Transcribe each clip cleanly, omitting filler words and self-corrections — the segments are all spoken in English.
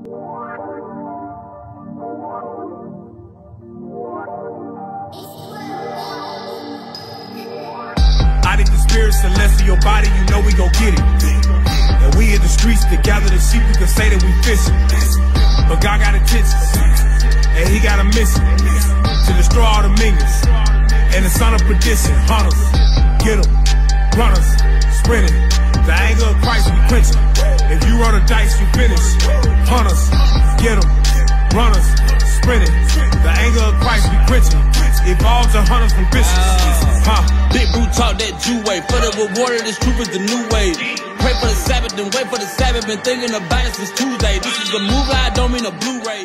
I think the spirit celestial your body, you know we gon' get it. And we in the streets to gather the sheep, you can say that we fishing. But God got intentions, and he got a mission to destroy all the minions. And the son of perdition, hunters, get them, runners, sprinting. The anger of Christ we quenching. If you roll the dice, you finish. Hunters, get them, runners, sprinting. The anger of Christ we quenching. Evolve to hunters from bishops. Big Brew talk that Jew way. For the reward of this truth is the new way. Pray for the Sabbath, then wait for the Sabbath. Been thinking about it since Tuesday. This is a movie, I don't mean a Blu-ray.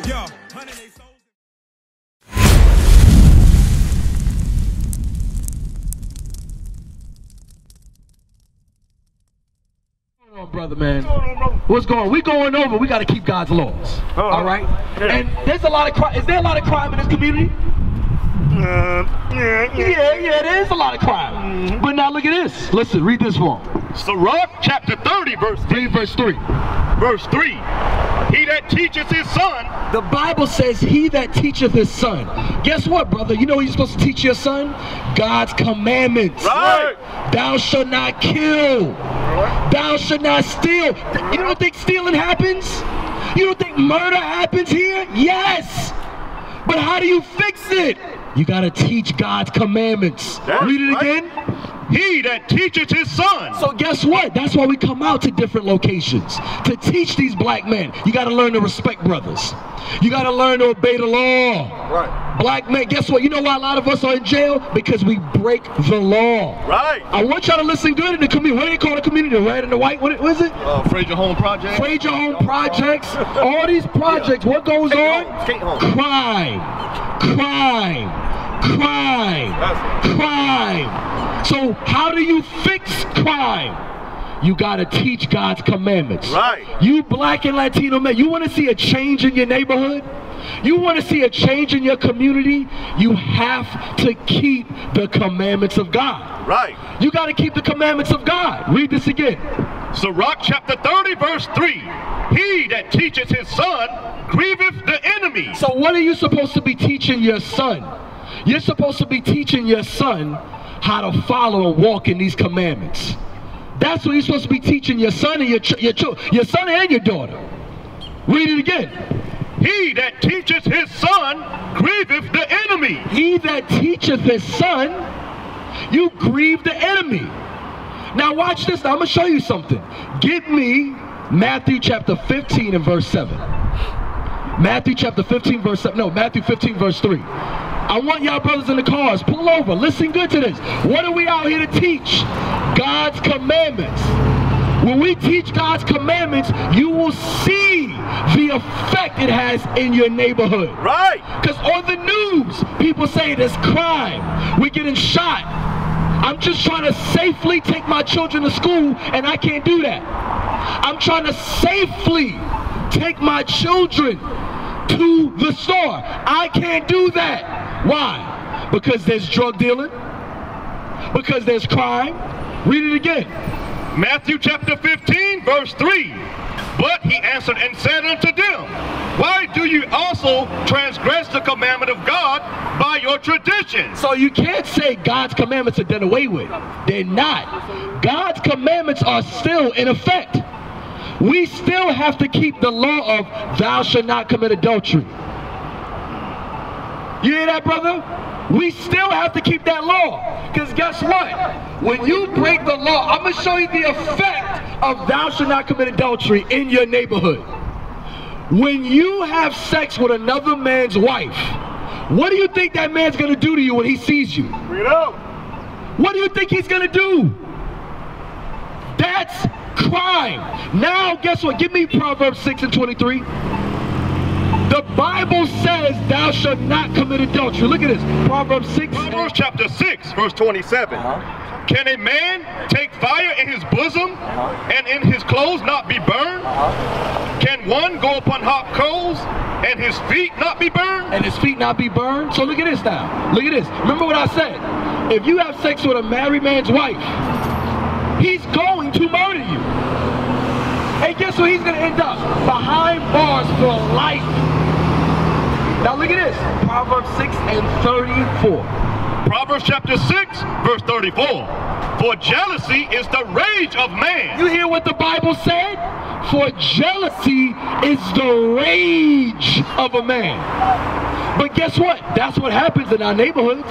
Brother, man, what's going on? We going over. We got to keep God's laws. All right. Yeah. And there's a lot of crime. Is there a lot of crime in this community? Yeah, there is a lot of crime. But now look at this. Listen, read this one. Sirach chapter 30, verse 3. Verse 3. Verse 3. He that teacheth his son. The Bible says, he that teacheth his son. Guess what, brother? You know what you're supposed to teach your son? God's commandments. Right. Thou shalt not kill. Thou shalt not steal. You don't think stealing happens? You don't think murder happens here? Yes. But how do you fix it? You got to teach God's commandments. Read it again. He that teacheth his son. So guess what? That's why we come out to different locations. To teach these black men. You got to learn to respect brothers. You got to learn to obey the law. Right. Black men, guess what? You know why a lot of us are in jail? Because we break the law. Right. I want y'all to listen good in the community. What do they call the community? The red and the white? What is it? Fraser Home Project. Fraser Home Projects. All these projects. What goes on? Crime. Crime. Crime. Crime. So how do you fix crime? You gotta teach God's commandments. Right. You black and Latino men, you wanna see a change in your neighborhood? You wanna see a change in your community? You have to keep the commandments of God. Right. You gotta keep the commandments of God. Read this again. Sirach chapter 30, verse 3. He that teacheth his son grieveth the enemy. So what are you supposed to be teaching your son? You're supposed to be teaching your son how to follow and walk in these commandments. That's what you're supposed to be teaching your son and your son and your daughter. Read it again. He that teacheth his son grieveth the enemy. He that teacheth his son, you grieve the enemy. Now watch this. Now I'm going to show you something. Give me Matthew chapter 15 and verse 7. Matthew chapter 15 verse 7. No, Matthew 15 verse 3. I want y'all brothers in the cars, pull over, listen good to this. What are we out here to teach? God's commandments. When we teach God's commandments, you will see the effect it has in your neighborhood. Right. Because on the news, people say there's crime, we're getting shot. I'm just trying to safely take my children to school, and I can't do that. I'm trying to safely take my children to the store. I can't do that. Why? Because there's drug dealing. Because there's crime. Read it again. Matthew chapter 15, verse 3. But he answered and said unto them, why do you also transgress the commandment of God by your tradition? So you can't say God's commandments are done away with. They're not. God's commandments are still in effect. We still have to keep the law of thou shalt not commit adultery. You hear that, brother? We still have to keep that law. Because guess what? When you break the law, I'm going to show you the effect of thou shalt not commit adultery in your neighborhood. When you have sex with another man's wife, what do you think that man's going to do to you when he sees you? Bring it up. What do you think he's going to do? That's crime. Now, guess what? Give me Proverbs 6 and 23. The Bible says thou shalt not commit adultery. Look at this. Proverbs 6. Proverbs chapter 6, verse 27. Can a man take fire in his bosom and in his clothes not be burned? Can one go upon hot coals and his feet not be burned? And his feet not be burned? So look at this now. Look at this. Remember what I said. If you have sex with a married man's wife, he's going to murder you. And guess guess where he's going to end up? Behind bars for life. Now look at this. Proverbs 6 and 34. Proverbs chapter 6, verse 34. For jealousy is the rage of man. You hear what the Bible said? For jealousy is the rage of a man. But guess what? That's what happens in our neighborhoods.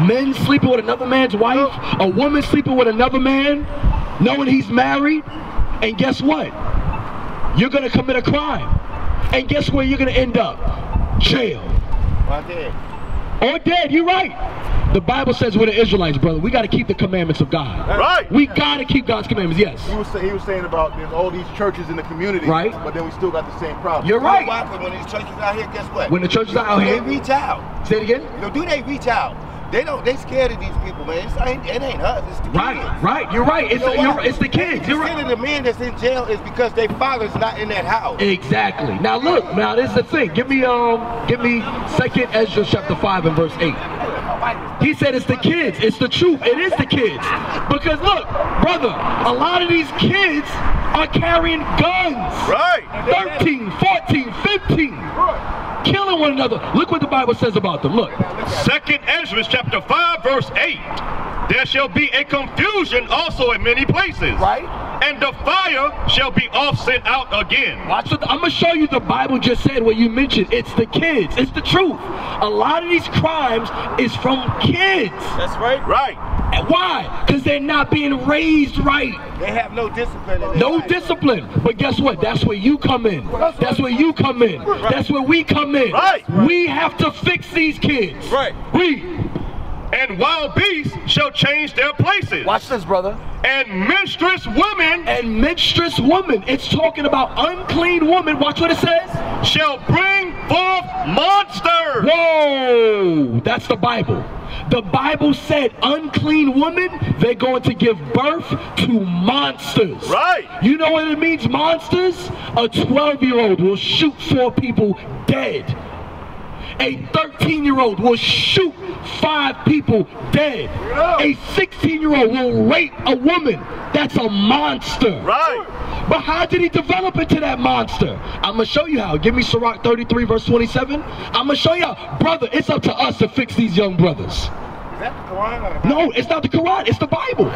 Men sleeping with another man's wife, a woman sleeping with another man, knowing he's married. And guess what? You're going to commit a crime. And guess where you're going to end up? Jail. Or dead. Or dead, you're right. The Bible says we're the Israelites, brother. We got to keep the commandments of God. Right. We got to keep God's commandments, yes. He was saying about there's all these churches in the community, right? But then we still got the same problem. You're right. Why? Because when these churches out here, guess what? When the churches are out here, they reach out. Say it again. You know, do they reach out? They scared of these people, man. It ain't us. It's the kids. Right. You're right. It's the kids. You're right. The man that's in jail is because their father's not in that house. Exactly. Now look. Now this is the thing. Give me 2nd Ezra chapter 5 and verse 8. He said it's the kids. It's the truth. It is the kids. Because look, brother, a lot of these kids are carrying guns. Right. 13, 14, 15. Killing one another. Look what the Bible says about them. Look. 2nd Ezra chapter 5 verse 8. There shall be a confusion also in many places. Right. And the fire shall be offset out again. Watch what I'm going to show you. The Bible just said what you mentioned. It's the kids. It's the truth. A lot of these crimes is from kids. That's right. Right. And why? Because they're not being raised right. They have no discipline. No discipline. But guess what? That's where you come in. That's where you come in. That's where we come in. Right. We have to fix these kids. Right. And wild beasts shall change their places. Watch this, brother. And menstruous women. And menstruous women. It's talking about unclean women. Watch what it says. Shall bring forth monsters. Whoa. That's the Bible. The Bible said unclean women, they're going to give birth to monsters. Right. You know what it means, monsters? A 12-year-old will shoot 4 people dead. A 13-year-old will shoot 5 people dead. A 16-year-old will rape a woman. That's a monster. Right. But how did he develop into that monster? I'm going to show you how. Give me Sirach 33 verse 27. I'm going to show you how. Brother, it's up to us to fix these young brothers. Is that the Quran? No, it's not the Quran. It's the Bible.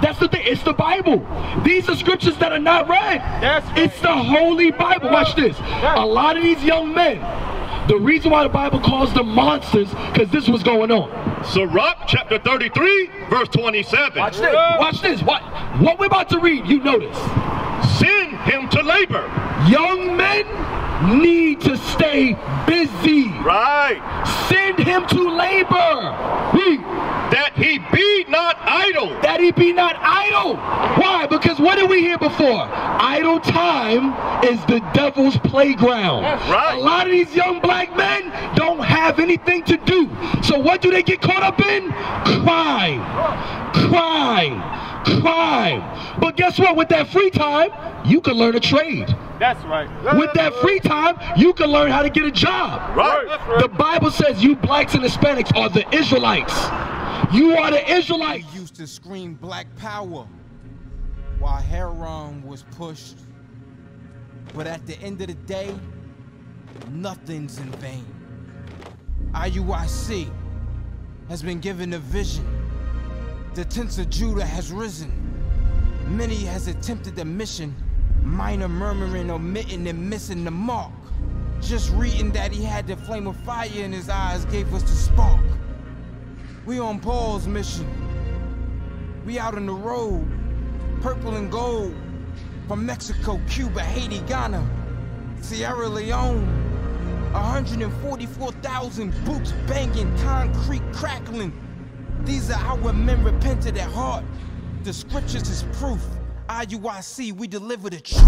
That's the thing. It's the Bible. These are scriptures that are not read. It's the Holy Bible. Watch this. A lot of these young men, the reason why the Bible calls them monsters, because this was going on. Sirach chapter 33 verse 27. Watch this. Watch this. What we're about to read, you notice. Send him to labor. Young men need to stay busy. Right. Send him to labor. Read. That he be not idle. That he be not idle. Why? Because what did we hear before? Idle time is the devil's playground. Right. A lot of these young black men don't have anything to do. So what do they get caught up in? Crime. Crime. Crime. But guess what? With that free time, you can learn a trade. That's right. With that free time, you can learn how to get a job. Right. The Bible says you blacks and Hispanics are the Israelites. You are the Israelites. We used to scream black power while heroin was pushed. But at the end of the day, nothing's in vain. IUIC has been given a vision. The tents of Judah has risen. Many has attempted the mission. Minor murmuring, omitting, and missing the mark. Just reading that he had the flame of fire in his eyes gave us the spark. We on Paul's mission. We out on the road, purple and gold. From Mexico, Cuba, Haiti, Ghana, Sierra Leone. 144,000 boots banging, concrete crackling. These are our men repented at heart. The scriptures is proof. IUIC, we deliver the truth.